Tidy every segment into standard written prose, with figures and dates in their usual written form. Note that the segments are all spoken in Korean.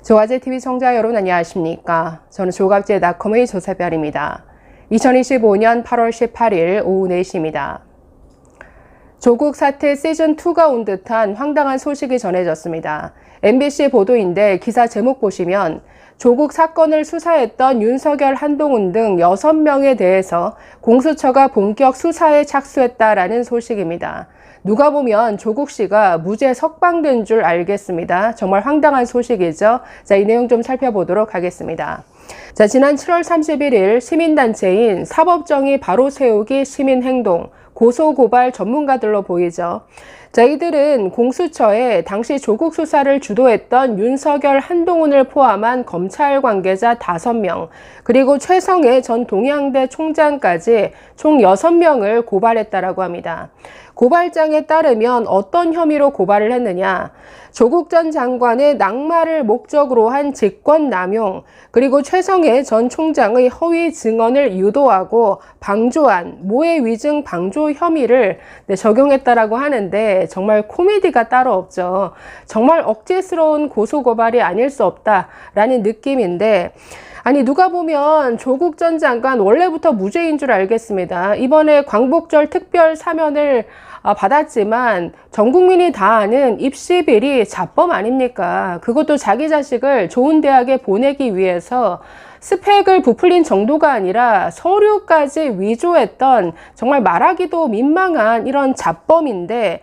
조갑제TV 청자 여러분 안녕하십니까? 저는 조갑제닷컴의 조세별입니다. 2025년 8월 18일 오후 4시입니다. 조국 사태 시즌2가 온 듯한 황당한 소식이 전해졌습니다. MBC 보도인데 기사 제목 보시면 조국 사건을 수사했던 윤석열, 한동훈 등 6명에 대해서 공수처가 본격 수사에 착수했다라는 소식입니다. 누가 보면 조국 씨가 무죄 석방된 줄 알겠습니다. 정말 황당한 소식이죠. 자, 이 내용 좀 살펴보도록 하겠습니다. 자, 지난 7월 31일 시민단체인 사법정의 바로 세우기 시민행동 고소고발 전문가들로 보이죠. 자, 이들은 공수처에 당시 조국 수사를 주도했던 윤석열, 한동훈을 포함한 검찰 관계자 5명, 그리고 최성해 전 동양대 총장까지 총 6명을 고발했다라고 합니다. 고발장에 따르면 어떤 혐의로 고발을 했느냐? 조국 전 장관의 낙마를 목적으로 한 직권남용, 그리고 최성해 전 총장의 허위 증언을 유도하고 방조한 모해 위증 방조 혐의를 적용했다라고 하는데 정말 코미디가 따로 없죠. 정말 억지스러운 고소고발이 아닐 수 없다라는 느낌인데, 아니 누가 보면 조국 전 장관 원래부터 무죄인 줄 알겠습니다. 이번에 광복절 특별 사면을 받았지만 전 국민이 다 아는 입시비리 자법 아닙니까? 그것도 자기 자식을 좋은 대학에 보내기 위해서 스펙을 부풀린 정도가 아니라 서류까지 위조했던 정말 말하기도 민망한 이런 자범인데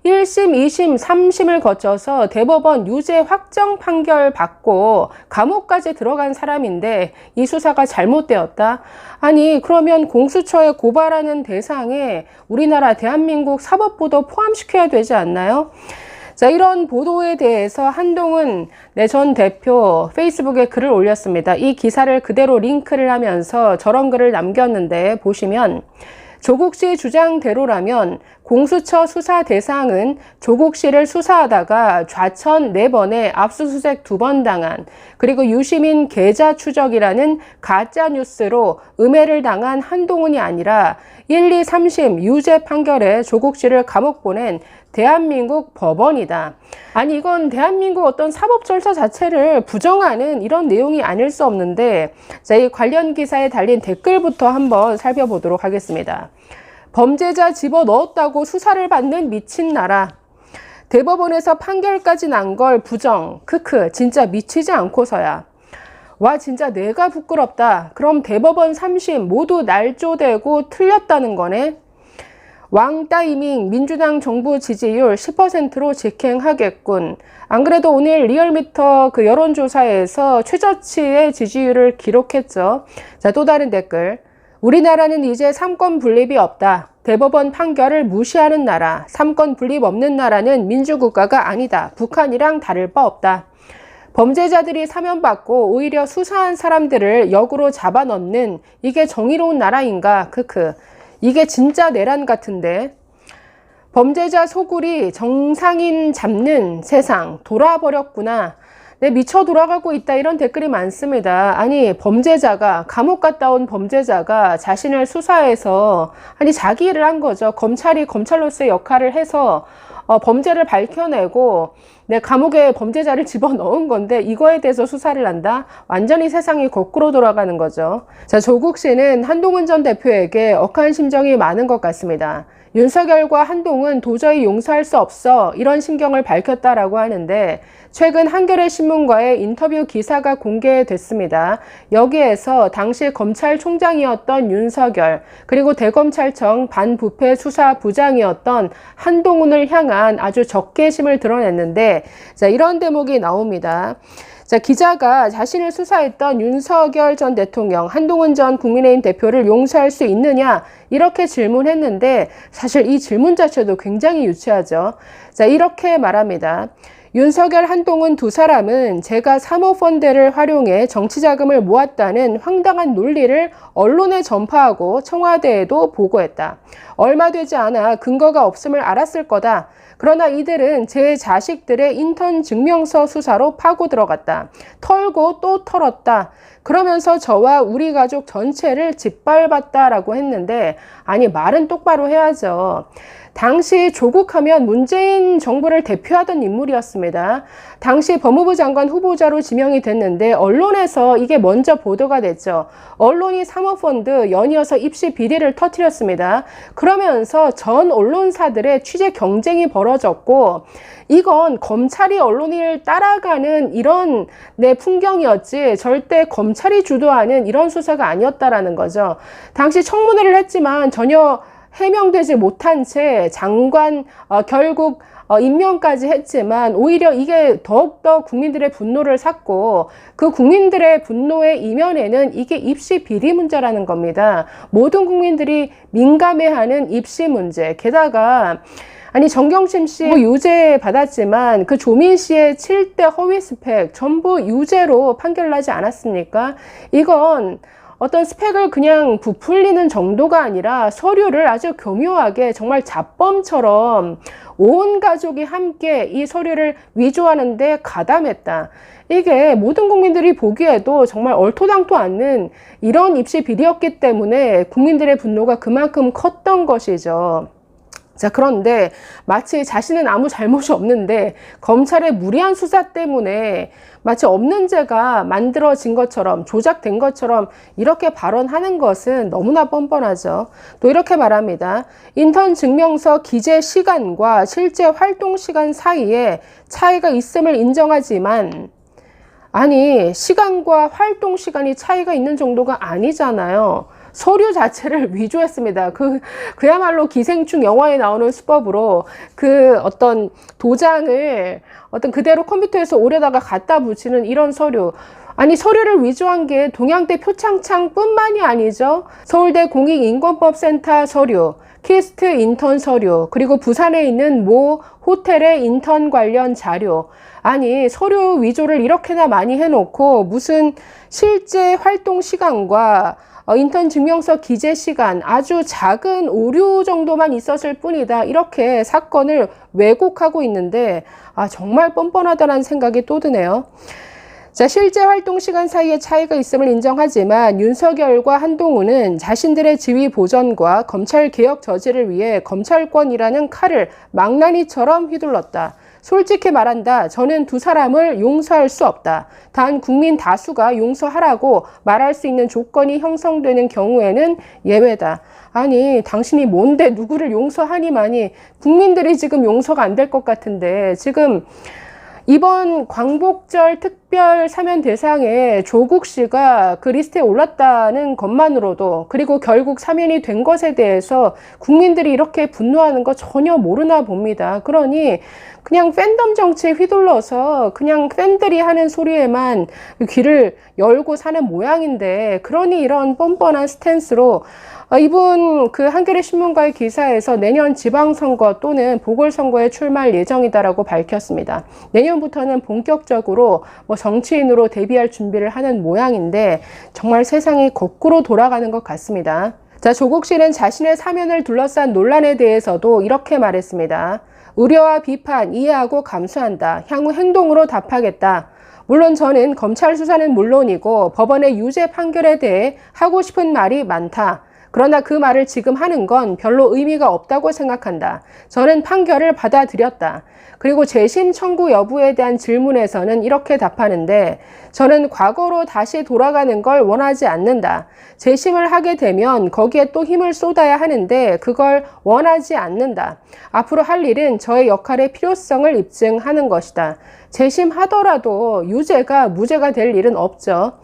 1심, 2심, 3심을 거쳐서 대법원 유죄 확정 판결 받고 감옥까지 들어간 사람인데 이 수사가 잘못되었다? 아니 그러면 공수처에 고발하는 대상에 우리나라 대한민국 사법부도 포함시켜야 되지 않나요? 자, 이런 보도에 대해서 한동훈 전 대표 페이스북에 글을 올렸습니다. 이 기사를 그대로 링크를 하면서 저런 글을 남겼는데 보시면 조국 씨 주장대로라면 공수처 수사 대상은 조국 씨를 수사하다가 좌천 4번에 압수수색 2번 당한, 그리고 유시민 계좌 추적이라는 가짜 뉴스로 음해를 당한 한동훈이 아니라 1, 2, 3심 유죄 판결에 조국 씨를 감옥 보낸 대한민국 법원이다. 아니 이건 대한민국 어떤 사법 절차 자체를 부정하는 이런 내용이 아닐 수 없는데, 자, 이 관련 기사에 달린 댓글부터 한번 살펴보도록 하겠습니다. 범죄자 집어넣었다고 수사를 받는 미친 나라. 대법원에서 판결까지 난 걸 부정. 크크 진짜 미치지 않고서야. 와 진짜 내가 부끄럽다. 그럼 대법원 3심 모두 날조되고 틀렸다는 거네. 왕따이밍 민주당 정부 지지율 10%로 직행하겠군. 안 그래도 오늘 리얼미터 그 여론조사에서 최저치의 지지율을 기록했죠. 자, 또 다른 댓글. 우리나라는 이제 3권 분립이 없다. 대법원 판결을 무시하는 나라. 3권 분립 없는 나라는 민주국가가 아니다. 북한이랑 다를 바 없다. 범죄자들이 사면받고 오히려 수사한 사람들을 역으로 잡아넣는 이게 정의로운 나라인가? 크크. 이게 진짜 내란 같은데. 범죄자 소굴이 정상인 잡는 세상 돌아버렸구나. 네, 미쳐 돌아가고 있다 이런 댓글이 많습니다. 아니 범죄자가 감옥 갔다 온 범죄자가 자신을 수사해서 아니 자기 일을 한 거죠. 검찰이 검찰로서의 역할을 해서 범죄를 밝혀내고 내 감옥에 범죄자를 집어넣은 건데 이거에 대해서 수사를 한다? 완전히 세상이 거꾸로 돌아가는 거죠. 자, 조국 씨는 한동훈 전 대표에게 억한 심정이 많은 것 같습니다. 윤석열과 한동훈 도저히 용서할 수 없어 이런 심경을 밝혔다라고 하는데 최근 한겨레 신문과의 인터뷰 기사가 공개됐습니다. 여기에서 당시 검찰총장이었던 윤석열 그리고 대검찰청 반부패 수사부장이었던 한동훈을 향한 아주 적개심을 드러냈는데 자, 이런 대목이 나옵니다. 자, 기자가 자신을 수사했던 윤석열 전 대통령, 한동훈 전 국민의힘 대표를 용서할 수 있느냐 이렇게 질문했는데 사실 이 질문 자체도 굉장히 유치하죠. 자, 이렇게 말합니다. 윤석열, 한동훈 두 사람은 제가 사모펀드를 활용해 정치자금을 모았다는 황당한 논리를 언론에 전파하고 청와대에도 보고했다. 얼마 되지 않아 근거가 없음을 알았을 거다. 그러나 이들은 제 자식들의 인턴 증명서 수사로 파고 들어갔다. 털고 또 털었다. 그러면서 저와 우리 가족 전체를 짓밟았다라고 했는데, 아니 말은 똑바로 해야죠. 당시 조국하면 문재인 정부를 대표하던 인물이었습니다. 당시 법무부 장관 후보자로 지명이 됐는데 언론에서 이게 먼저 보도가 됐죠. 언론이 사모펀드 연이어서 입시 비리를 터뜨렸습니다. 그러면서 전 언론사들의 취재 경쟁이 벌어졌고, 이건 검찰이 언론을 따라가는 이런 풍경이었지 절대 검찰이 주도하는 이런 수사가 아니었다라는 거죠. 당시 청문회를 했지만 전혀 해명되지 못한 채 장관 결국 임명까지 했지만 오히려 이게 더욱더 국민들의 분노를 샀고, 그 국민들의 분노의 이면에는 이게 입시 비리 문제라는 겁니다. 모든 국민들이 민감해하는 입시 문제, 게다가 아니 정경심 씨 유죄 받았지만 그 조민 씨의 7대 허위 스펙 전부 유죄로 판결나지 않았습니까? 이건 어떤 스펙을 그냥 부풀리는 정도가 아니라 서류를 아주 교묘하게 정말 잡범처럼 온 가족이 함께 이 서류를 위조하는데 가담했다. 이게 모든 국민들이 보기에도 정말 얼토당토 않는 이런 입시 비리였기 때문에 국민들의 분노가 그만큼 컸던 것이죠. 자, 그런데 마치 자신은 아무 잘못이 없는데 검찰의 무리한 수사 때문에 마치 없는 죄가 만들어진 것처럼, 조작된 것처럼 이렇게 발언하는 것은 너무나 뻔뻔하죠. 또 이렇게 말합니다. 인턴 증명서 기재 시간과 실제 활동 시간 사이에 차이가 있음을 인정하지만, 아니 시간과 활동 시간이 차이가 있는 정도가 아니잖아요. 서류 자체를 위조했습니다. 그야말로 기생충 영화에 나오는 수법으로 그 어떤 도장을 그대로 컴퓨터에서 오래다가 갖다 붙이는 이런 서류. 아니 서류를 위조한 게 동양대 표창장 뿐만이 아니죠. 서울대 공익인권법센터 서류, 키스트 인턴 서류, 그리고 부산에 있는 모 호텔의 인턴 관련 자료. 아니 서류 위조를 이렇게나 많이 해놓고 무슨 실제 활동 시간과 인턴 증명서 기재 시간 아주 작은 오류 정도만 있었을 뿐이다, 이렇게 사건을 왜곡하고 있는데 정말 뻔뻔하다는 생각이 또 드네요. 자, 실제 활동 시간 사이에 차이가 있음을 인정하지만 윤석열과 한동훈은 자신들의 지위 보전과 검찰 개혁 저지를 위해 검찰권이라는 칼을 망나니처럼 휘둘렀다. 솔직히 말한다. 저는 두 사람을 용서할 수 없다. 단 국민 다수가 용서하라고 말할 수 있는 조건이 형성되는 경우에는 예외다. 아니 당신이 뭔데 누구를 용서하니마니, 국민들이 지금 용서가 안 될 것 같은데, 지금 이번 광복절 특별 사면 대상에 조국 씨가 그 리스트에 올랐다는 것만으로도, 그리고 결국 사면이 된 것에 대해서 국민들이 이렇게 분노하는 거 전혀 모르나 봅니다. 그러니 그냥 팬덤 정치에 휘둘러서 그냥 팬들이 하는 소리에만 귀를 열고 사는 모양인데, 그러니 이런 뻔뻔한 스탠스로 이분 그 한겨레 신문과의 기사에서 내년 지방선거 또는 보궐선거에 출마할 예정이다라고 밝혔습니다. 내년부터는 본격적으로 정치인으로 데뷔할 준비를 하는 모양인데 정말 세상이 거꾸로 돌아가는 것 같습니다. 자, 조국 씨는 자신의 사면을 둘러싼 논란에 대해서도 이렇게 말했습니다. 우려와 비판 이해하고 감수한다. 향후 행동으로 답하겠다. 물론 저는 검찰 수사는 물론이고 법원의 유죄 판결에 대해 하고 싶은 말이 많다. 그러나 그 말을 지금 하는 건 별로 의미가 없다고 생각한다. 저는 판결을 받아들였다. 그리고 재심 청구 여부에 대한 질문에서는 이렇게 답하는데, 저는 과거로 다시 돌아가는 걸 원하지 않는다. 재심을 하게 되면 거기에 또 힘을 쏟아야 하는데 그걸 원하지 않는다. 앞으로 할 일은 저의 역할의 필요성을 입증하는 것이다. 재심하더라도 유죄가 무죄가 될 일은 없죠.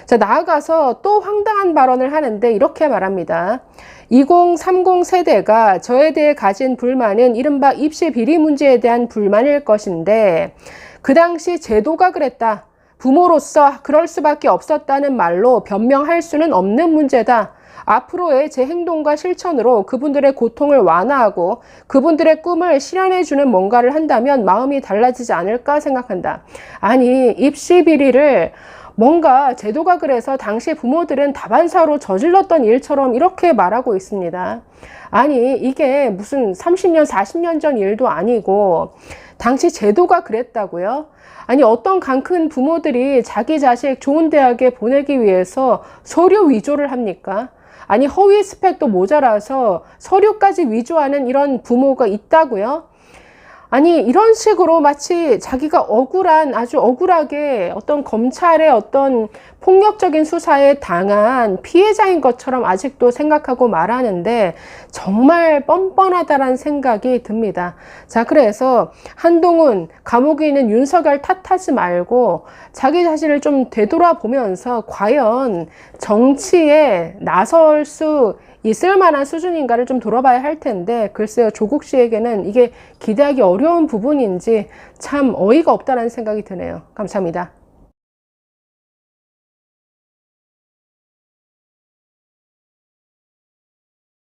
자, 나아가서 또 황당한 발언을 하는데 이렇게 말합니다. 2030 세대가 저에 대해 가진 불만은 이른바 입시 비리 문제에 대한 불만일 것인데, 그 당시 제도가 그랬다. 부모로서 그럴 수밖에 없었다는 말로 변명할 수는 없는 문제다. 앞으로의 제 행동과 실천으로 그분들의 고통을 완화하고 그분들의 꿈을 실현해주는 뭔가를 한다면 마음이 달라지지 않을까 생각한다. 아니 입시 비리를 뭔가 제도가 그래서 당시 부모들은 다반사로 저질렀던 일처럼 이렇게 말하고 있습니다. 아니, 이게 무슨 30년, 40년 전 일도 아니고 당시 제도가 그랬다고요? 아니, 어떤 강 큰 부모들이 자기 자식 좋은 대학에 보내기 위해서 서류 위조를 합니까? 아니, 허위 스펙도 모자라서 서류까지 위조하는 이런 부모가 있다고요? 아니, 이런 식으로 마치 자기가 억울한, 아주 억울하게 어떤 검찰의 어떤 폭력적인 수사에 당한 피해자인 것처럼 아직도 생각하고 말하는데 정말 뻔뻔하다라는 생각이 듭니다. 자, 그래서 한동훈, 감옥에 있는 윤석열 탓하지 말고 자기 자신을 좀 되돌아보면서 과연 정치에 나설 수 있을 만한 수준인가를 좀 돌아봐야 할 텐데, 글쎄요, 조국 씨에게는 이게 기대하기 어려운 부분인지 참 어이가 없다는 생각이 드네요. 감사합니다.